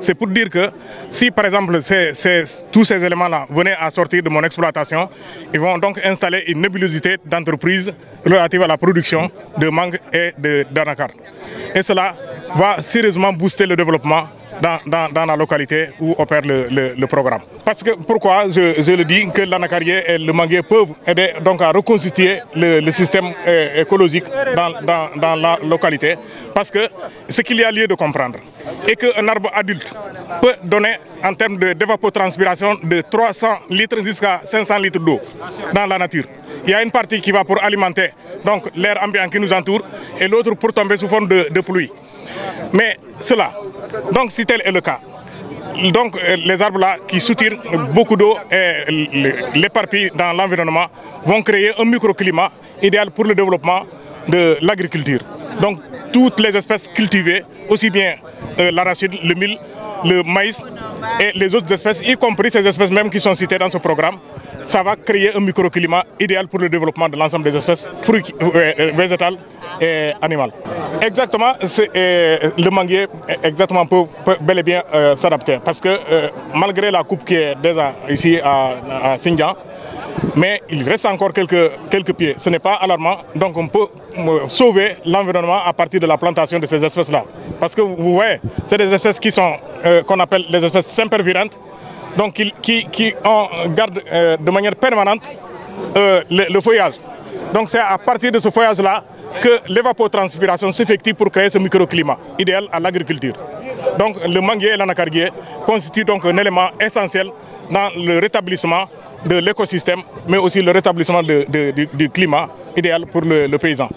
C'est pour dire que si par exemple tous ces éléments-là venaient à sortir de mon exploitation, ils vont donc installer une nébulosité d'entreprise relative à la production de mangue et d'anacarde. Et cela va sérieusement booster le développement dans la localité où opère le programme. Parce que pourquoi je le dis que l'anacardier et le manguier peuvent aider donc à reconstituer le système écologique dans la localité. Parce que ce qu'il y a lieu de comprendre est qu'un arbre adulte peut donner en termes d'évapotranspiration de 300 litres jusqu'à 500 litres d'eau dans la nature. Il y a une partie qui va pour alimenter donc l'air ambiant qui nous entoure et l'autre pour tomber sous forme de pluie. Mais cela, donc si tel est le cas, donc les arbres là qui soutirent beaucoup d'eau et l'éparpillent dans l'environnement vont créer un microclimat idéal pour le développement de l'agriculture. Donc toutes les espèces cultivées, aussi bien l'arachide, le mil, le maïs et les autres espèces, y compris ces espèces même qui sont citées dans ce programme, ça va créer un microclimat idéal pour le développement de l'ensemble des espèces végétales et animales. Exactement, le manguier exactement peut bel et bien s'adapter parce que malgré la coupe qui est déjà ici à Xinjiang, mais il reste encore quelques pieds. Ce n'est pas alarmant, donc on peut sauver l'environnement à partir de la plantation de ces espèces-là. Parce que vous voyez, c'est des espèces qui sont qu'on appelle les espèces sempervirentes, donc qui gardent de manière permanente le feuillage. Donc c'est à partir de ce feuillage-là que l'évapotranspiration s'effectue pour créer ce microclimat idéal à l'agriculture. Donc le manguier et l'anacardier constituent donc un élément essentiel dans le rétablissement de l'écosystème, mais aussi le rétablissement du climat idéal pour le paysan.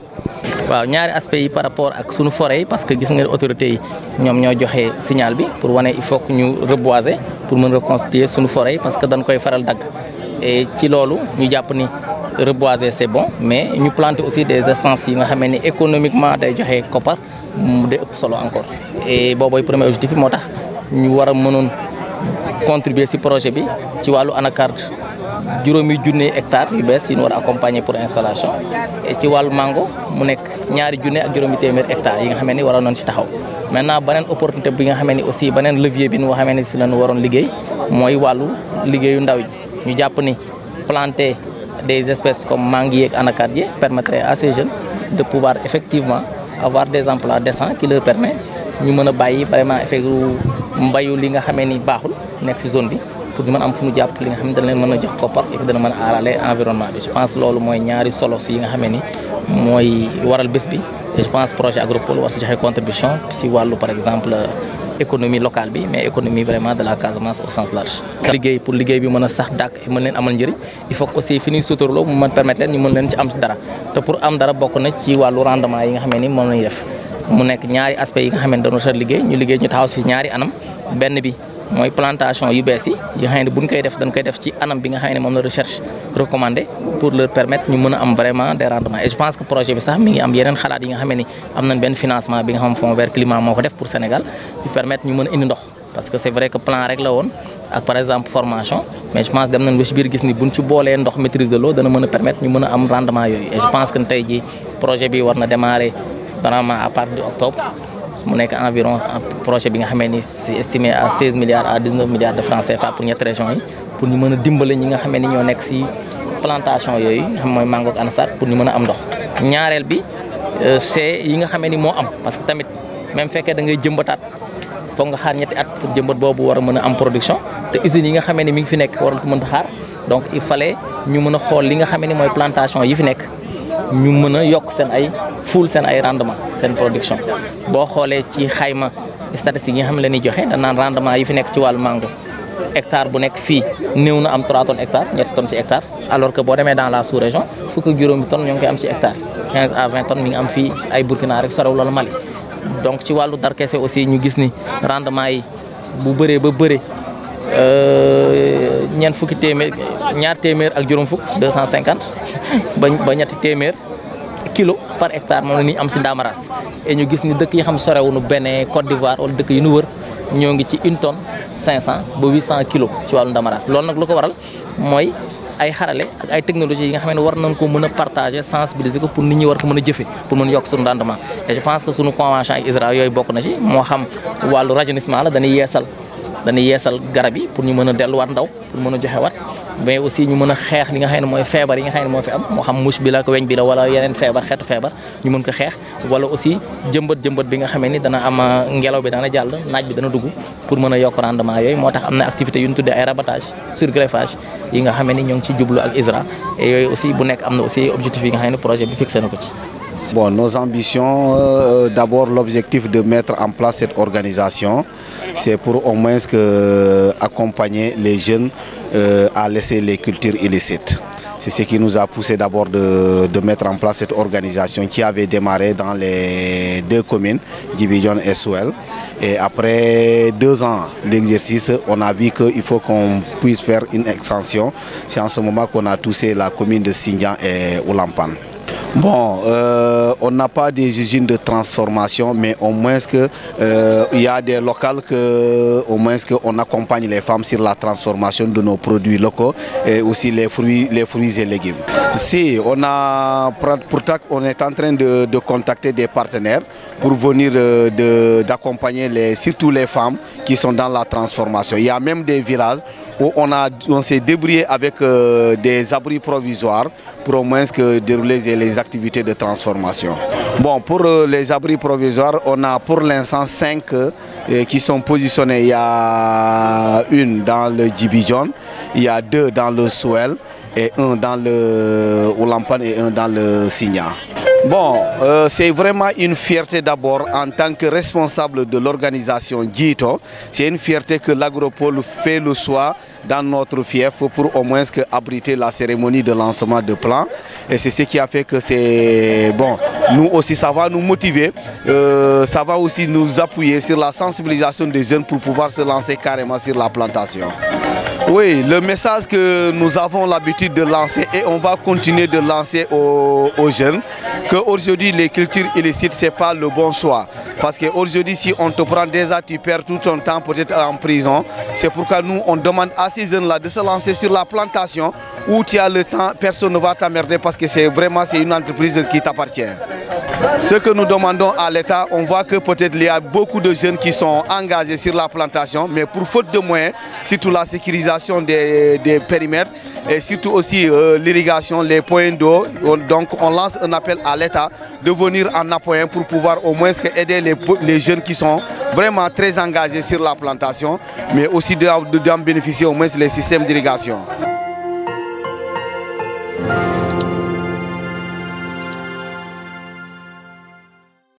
waaw ñaari aspect yi par rapport ak sunu forêt yi parce que gis nga autorités yi ñoom ñoo joxe signal bi pour wane il faut que ñu reboiser pour mën reconstituer sunu forêt yi parce que dañ koy faral dagg et ci loolu ñu jàpp ni reboiser c'est bon mais ñu planter aussi des essences yi nga xam ni économiquement day joxe koppar mu day ëpp solo encore et boobooy premier objectif moo tax ñu war a mënoon contribuer ci projet bi ci wàllu anacarde juróomi junne hectares yu bees yi ñu war a accompagner pour installation et ci wàllu mango mu nekk ñaari junne ak juróomi téeméer hectares yi nga xam ne waroon nañ ci taxaw maintenant beneen opportunité bi nga xam ne aussi beneen levier bi nga xam ne si lañu waroon liggéey mooy wàllu liggéeyu ndaw yi ñu jàpp ni planter des espèces comme manguier ak anacardier permettrait à ces jeunes de pouvoir effectivement avoir des emplois décents qui leur permet ñu mën a bàyyi vraiment effet mbayu li nga xamee ni baaxul nekk ci zone bi pour ñu mën am fu ñu jàpp li nga xam ne dañ leen mën a jox koppar et dana mën a aarale environnement bi je pense loolu mooy ñaari solo si yi nga xamee ni mooy waral bés bi et je pense projet Agropole war si joxe contribution si wàllu par exemple économie locale bi mais économie vraiment de la Casamance au sens large. liggéey pour liggéey bi mën a sax dàkk mën leen amal njëriñ il faut que aussi fi ñuy suturloo mu mën permettre leen ñu mën leen ci am dara te pour am dara bokk na ci wàllu rendement yi nga xamee ni moom lañuy def mu nekk ñaari aspect yi nga xamee ni dañoo sa liggéey ñu taxaw si ñaari anam benn bi mooy plantation yu bees yi nga xam ne buñ koy def dañ koy def ci anam bi nga xam ne moom la recherche recommandé pour leur permettre ñu mën a am vraiment des rendements et je pense que projet bi sax mi ngi am yeneen xalaat yi nga xam ne am nañ benn financement bi nga xam Fonds Vert Climat moo ko def pour Sénégal di permettre ñu mën a indi ndox parce que c'est vrai que plan rek la woon ak par exemple formation mais je pense dem nañ ba ci biir gis ni buñ ci boolee ndox maîtrise de l'eau dana mën a permettre ñu mën a am rendement yooyu et je pense que tey jii projet bi war na démarrer vraiment à partir de octobre mu nekk environ projet bi nga xamee ni c'est estimé à 16 milliards à 19 milliards de francs CFA pour ñetti régions yi pour ñu mën a dimbale ñi nga xamee ni ñoo nekk ci plantation yooyu nga xam mooy mango ak anacarde pour ñu mën a am ndox ñaareel bi c'est yi nga xamee ni moo am parce que tamit même fekkee da ngay jëmbataat foog nga xaar ñetti at pour jëmbat boobu war a mën a am production te usines yi nga xamee ni mi ngi fi nekk waral ko mën a xaar donc il fallait ñu mën a xool li nga xamee ni mooy plantation yi fi nekk ñu mën a yokk seen ay rendement seen production boo xoolee ci xayma statistiques yi nga xam ne la ñuy joxe dañ naan rendement yi fi nekk ci wàllu mango hectare bu nekk fii néew na am 3 tonnes hectare ñetti tonnes ci hectare alors que boo demee dans la sous-région fukk ak juróomi tonnes ñoo ngi koy am ci hectare 15 à 20 tonnes mi ngi am fii ay Burkina rek sorew loolu Mali donc ci wàllu darkase aussi ñu gis ni rendement yi bu bëree ba bëre ñeent fukki téeméer ñaar téeméer ak juróom fukk 250 ba ñetti téeméer kilo par hectare moom la ñuy am si Ndamaras et ñu gis ni dëkk yi xam sorewuñu Bénin Côte d'Ivoire wala dëkk yi ñu wër ñoo ngi ci 1 tonne 500 ba 800 kilos ci wàllu Ndamaras loolu nag lu ko waral mooy ay xarale ak ay technologies yi nga xam ne war nañ ko mën a partager sensibiliser ko pour nit ñi war ko mën a jëfe pour mën a yokk suñu rendement et je pense que suñu convention ak ISRA yooyu bokk na ci moo xam wàllu rajeunissement la dañuy yeesal garab yi pour ñu mën a delluwaat ndaw pour mën a joxewaat mais aussi ñu mën a xeex li nga xam ne mooy feebar yi nga xam ne moo fi am moo xam mouche bi la ko weñ bi la wala yeneen feebar xeetu feebar ñu mën ko xeex wala aussi jëmbat bi nga xamee ni dana am ngelaw bi dana jàll naaj bi dana dugg pour mën a yokk rendement yooyu moo tax am na activité yu ñu tuddee ay rabattage surgreffage yi nga xamee ni ñoo ngi ci jublu ak ISRA et yooyu aussi bu nekk am na aussi objectif yi nga xam ne projet bi fixé na ko ci. Bon, nos ambitions, d'abord l'objectif de mettre en place cette organisation, c'est pour au moins accompagner les jeunes à laisser les cultures illicites. C'est ce qui nous a poussé d'abord de mettre en place cette organisation qui avait démarré dans les 2 communes, Djibidione et Souel. Et après 2 ans d'exercice, on a vu qu'il faut qu'on puisse faire une extension. C'est en ce moment qu'on a touché la commune de Sindian et Oulampan. Bon, on n'a pas des usines de transformation, mais au moins il y a des locales au moins qu'on accompagne les femmes sur la transformation de nos produits locaux et aussi les fruits et légumes. Si, pourtant on est en train de contacter des partenaires pour venir d'accompagner surtout les femmes qui sont dans la transformation. Il y a même des villages où on s'est débrouillé avec des abris provisoires pour au moins dérouler les activités de transformation. Bon, pour les abris provisoires, on a pour l'instant 5 qui sont positionnés. Il y a une dans le Djibidione, il y a 2 dans le Souel et 1 dans le Oulampan et 1 dans le Signa. Bon, c'est vraiment une fierté d'abord en tant que responsable de l'organisation Djito. C'est une fierté que l'agropole fait le choix dans notre fief pour au moins abriter la cérémonie de lancement de plans. Et c'est ce qui a fait que c'est bon. Nous aussi, ça va nous motiver, ça va aussi nous appuyer sur la sensibilisation des jeunes pour pouvoir se lancer carrément sur la plantation. Oui, le message que nous avons l'habitude de lancer et on va continuer de lancer aux jeunes, qu'aujourd'hui les cultures illicites ce n'est pas le bon choix. Parce qu'aujourd'hui si on te prend déjà, tu perds tout ton temps peut-être en prison. C'est pourquoi nous on demande à ces jeunes-là de se lancer sur la plantation où tu as le temps, personne ne va t'emmerder parce que c'est vraiment une entreprise qui t'appartient. Ce que nous demandons à l'État, on voit que peut-être il y a beaucoup de jeunes qui sont engagés sur la plantation, mais pour faute de moyens, surtout la sécurisation des périmètres et surtout aussi l'irrigation, les points d'eau. Donc on lance un appel à l'État de venir en appui pour pouvoir au moins aider les jeunes qui sont vraiment très engagés sur la plantation, mais aussi d'en bénéficier au moins les systèmes d'irrigation.